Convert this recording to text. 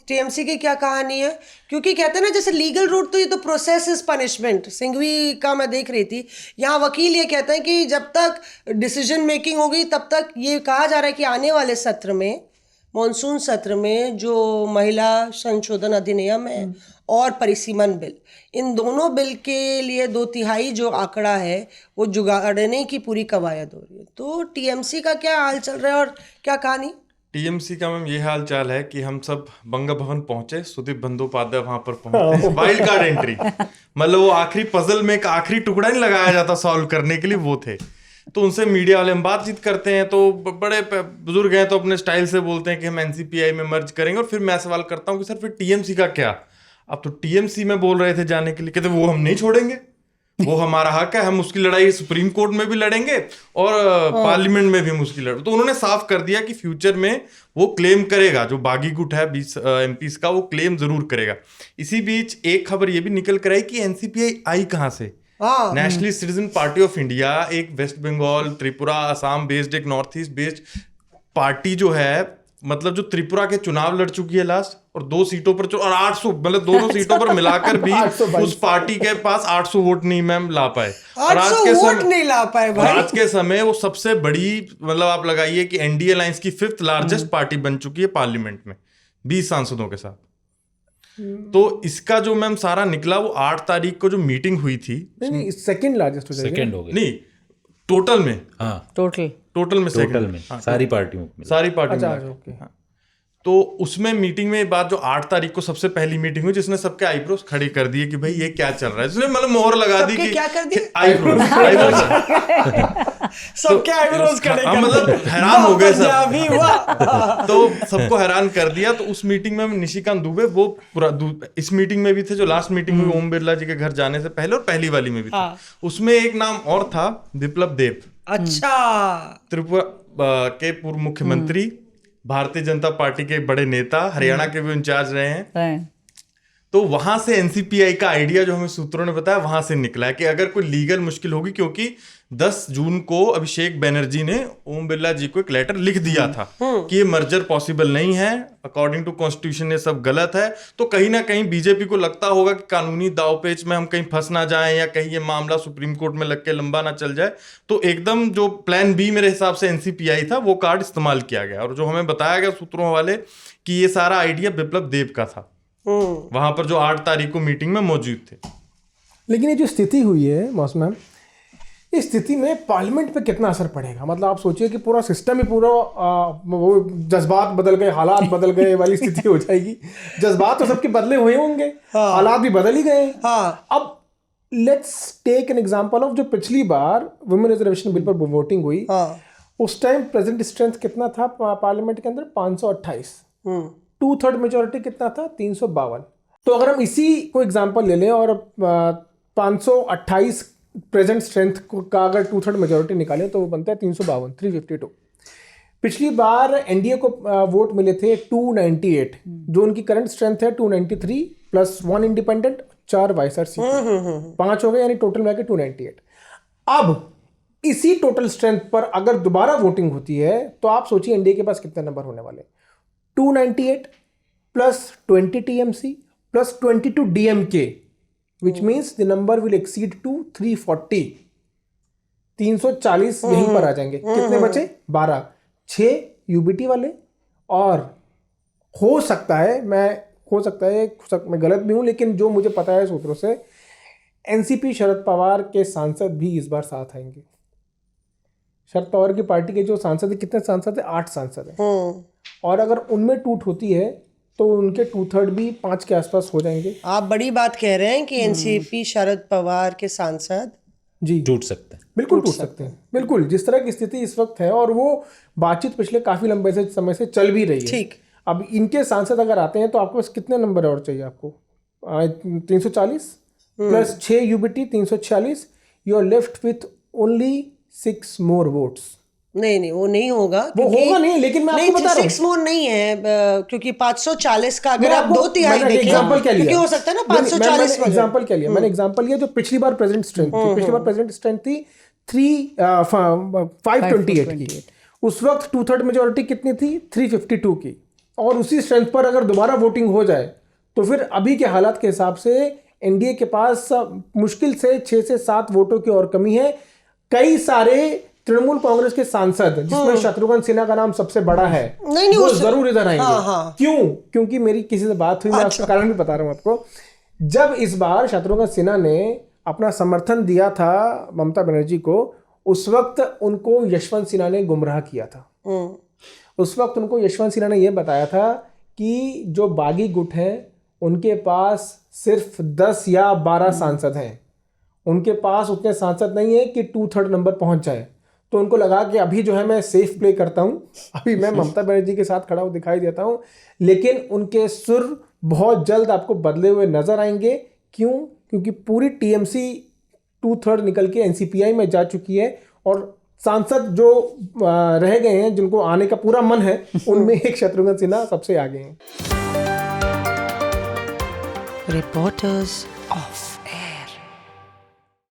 TMC की क्या कहानी है, क्योंकि कहते हैं ना जैसे लीगल रूट तो ये तो प्रोसेस इज पनिशमेंट, सिंघवी का मैं देख रही थी, यहाँ वकील ये कहते हैं कि जब तक डिसीजन मेकिंग होगी तब तक ये कहा जा रहा है कि आने वाले सत्र में, मॉनसून सत्र में, जो महिला संशोधन अधिनियम है और परिसीमन बिल, इन दोनों बिल के लिए 2/3 जो आंकड़ा है वो जुगाड़ने की पूरी कवायद हो रही है। तो टीएमसी का क्या हाल चल रहा है और क्या कहानी? टीएमसी का मैम ये हाल चाल है कि हम सब बंग भवन पहुंचे, सुदीप बंदोपाध्याय वहां पर पहुंचे, वाइल्ड कार्ड एंट्री, मतलब वो आखिरी पजल में एक आखिरी टुकड़ा नहीं लगाया जाता सॉल्व करने के लिए, वो थे। तो उनसे मीडिया वाले हम बातचीत करते हैं, तो बड़े बुजुर्ग हैं तो अपने स्टाइल से बोलते हैं कि हम एनसीपीआई में मर्ज करेंगे। और फिर मैं सवाल करता हूँ कि सर फिर टीएमसी का क्या? अब तो टीएमसी में बोल रहे थे जाने के लिए, कहते वो हम नहीं छोड़ेंगे, वो हमारा हक है, हम उसकी लड़ाई सुप्रीम कोर्ट में भी लड़ेंगे और पार्लियामेंट में भी हम उसकी लड़ेंगे। तो उन्होंने साफ कर दिया कि फ्यूचर में वो क्लेम करेगा, जो बागी गुट है 20 एमपीज का, वो क्लेम जरूर करेगा। इसी बीच एक खबर ये भी निकल कर आई कि एनसीपीआई आई कहाँ से? National citizen party of India, एक वेस्ट बंगाल, त्रिपुरा, असम बेस्ड, एक नॉर्थ ईस्ट बेस्ड पार्टी जो है, मतलब जो त्रिपुरा के चुनाव लड़ चुकी है लास्ट, और 2 सीटों पर और 800, मतलब दोनों सीटों पर मिलाकर भी उस पार्टी के पास 800 वोट नहीं मैम ला पाए। और आज के समय नहीं ला पाए भाई। आज के समय वो सबसे बड़ी, मतलब आप लगाइए कि एनडीए अलायंस की 5th लार्जेस्ट पार्टी बन चुकी है पार्लियामेंट में 20 सांसदों के साथ। तो इसका जो मैम सारा निकला, वो 8 तारीख को जो मीटिंग हुई थी, नहीं सेकंड लार्जेस्ट हो गई, नहीं टोटल में, हाँ टोटल में सारी पार्टियों में। तो उसमें मीटिंग में बात, जो 8 तारीख को सबसे पहली मीटिंग हुई, जिसने सबके आईब्रोज खड़े कर दिए कि भाई ये क्या चल रहा है, जिसने मतलब मोहर लगा दी कि क्या कर दिए, आईब्रोज सबके आईब्रोज खड़े कर, मतलब हैरान हो गए सब, तो सबको हैरान कर दिया। तो उस मीटिंग में निशिकांत दुबे, वो पूरा इस मीटिंग में भी थे, जो लास्ट मीटिंग हुई ओम बिरला जी के घर जाने से पहले, और पहली वाली में भी थे। उसमें एक नाम और था, बिप्लब देब, अच्छा, त्रिपुरा के पूर्व मुख्यमंत्री, भारतीय जनता पार्टी के बड़े नेता, हरियाणा के भी इंचार्ज रहे हैं। तो वहां से एनसीपीआई का आइडिया, जो हमें सूत्रों ने बताया, वहां से निकला है कि अगर कोई लीगल मुश्किल होगी, क्योंकि 10 जून को अभिषेक बनर्जी ने ओम बिरला जी को एक लेटर लिख दिया था कि ये मर्जर पॉसिबल नहीं है, अकॉर्डिंग टू कॉन्स्टिट्यूशन ये सब गलत है। तो कहीं ना कहीं बीजेपी को लगता होगा कि कानूनी दावपेच में हम कहीं फंस ना जाएं, या कहीं ये मामला सुप्रीम कोर्ट में लग के लंबा ना चल जाए। तो एकदम जो प्लान बी मेरे हिसाब से एनसीपीआई था, वो कार्ड इस्तेमाल किया गया। और जो हमें बताया गया सूत्रों वाले कि ये सारा आइडिया बिप्लब देब का था, वहां पर जो 8 तारीख को मीटिंग में मौजूद थे। लेकिन ये जो स्थिति हुई है मौसम मैम, इस स्थिति में पार्लियामेंट पे कितना असर पड़ेगा? मतलब आप सोचिए कि पूरा सिस्टम ही पूरा वो जज्बात बदल गए, हालात बदल गए वाली स्थिति हो जाएगी। जज्बात तो सबके बदले हुए होंगे, हालात भी बदल ही गए। अब let's take an example of जो पिछली बार वुमेन रिजर्वेशन बिल पर वोटिंग हुई, उस टाइम प्रेजेंट स्ट्रेंथ कितना था पार्लियामेंट के अंदर? 528। 2/3 मेजोरिटी कितना था? 352। तो अगर हम इसी को एग्जांपल ले लें और 528 प्रेजेंट स्ट्रेंथ का अगर 2/3 मेजोरिटी निकालें तो वो बनता है 352, 352। पिछली बार एनडीए को वोट मिले थे 298, जो उनकी करंट स्ट्रेंथ है 293 प्लस 1 इंडिपेंडेंट, 4 वाइस आरसीपी, 5 हो गए, यानी टोटल मिला के 298। अब इसी टोटल स्ट्रेंथ पर अगर दोबारा वोटिंग होती है तो आप सोचिए एनडीए के पास कितने नंबर होने वाले? 298 plus 20 TMC plus 22 DMK, which means the number will exceed to 340। 340 यहीं पर आ जाएंगे। कितने बचे? 12। 6 यूबीटी वाले, और हो सकता है मैं गलत भी हूं, लेकिन जो मुझे पता है सूत्रों से, एनसीपी शरद पवार के सांसद भी इस बार साथ आएंगे। शरद पवार की पार्टी के जो सांसद है, कितने सांसद है? 8 सांसद है। और अगर उनमें टूट होती है तो उनके 2/3 भी 5 के आसपास हो जाएंगे। आप बड़ी बात कह रहे हैं कि एनसीपी शरद पवार के सांसद जी टूट सकते हैं, बिल्कुल टूट सकते हैं, बिल्कुल। जिस तरह की स्थिति इस वक्त है, और वो बातचीत पिछले काफी लंबे समय से चल भी रही है। ठीक, अब इनके सांसद अगर आते हैं तो आपको बस कितने नंबर और चाहिए? आपको 340 plus 6 UBT, 346। You are left with only 6 more votes. नहीं वो नहीं होगा, वो होगा नहीं, लेकिन मैं आपको बता रहा हूं 6 मोर नहीं है, क्योंकि 540 का अगर आप 2/3 देखें, एग्जांपल क्या लिया, क्योंकि हो सकता है ना 540 एग्जांपल क्या लिया मैंने? एग्जांपल लिया जो पिछली बार प्रेजेंट स्ट्रेंथ थी। पिछली बार प्रेजेंट स्ट्रेंथ थी 528 की। उस वक्त 2/3 मेजोरिटी कितनी थी? 352 की। और उसी स्ट्रेंथ पर अगर दोबारा वोटिंग हो जाए तो फिर अभी के हालात के हिसाब से एनडीए के पास मुश्किल से 6 से 7 वोटों की और कमी है। कई सारे तृणमूल कांग्रेस के सांसद जिसमें शत्रुघ्न सिन्हा का नाम सबसे बड़ा है, नहीं, वो जरूर इधर आएंगे। हाँ। क्यों? क्योंकि मेरी किसी से बात हुई, मैं आपका कारण भी बता रहा हूं आपको। जब इस बार शत्रुघ्न सिन्हा ने अपना समर्थन दिया था ममता बनर्जी को, उस वक्त उनको यशवंत सिन्हा ने गुमराह किया था। उस वक्त उनको यशवंत सिन्हा ने यह बताया था कि जो बागी गुट है उनके पास सिर्फ 10 या 12 सांसद हैं, उनके पास उतने सांसद नहीं है कि 2/3 नंबर पहुंच जाए। तो उनको लगा कि अभी जो है मैं सेफ प्ले करता हूं, अभी मैं ममता बनर्जी के साथ खड़ा दिखाई देता हूं। लेकिन उनके सुर बहुत जल्द आपको बदले हुए नजर आएंगे। क्यों? क्योंकि पूरी टीएमसी 2/3 निकल के एनसीपीआई में जा चुकी है और सांसद जो रह गए हैं जिनको आने का पूरा मन है, उनमें एक शत्रुघ्न सिन्हा सबसे आगे हैं। Reporters of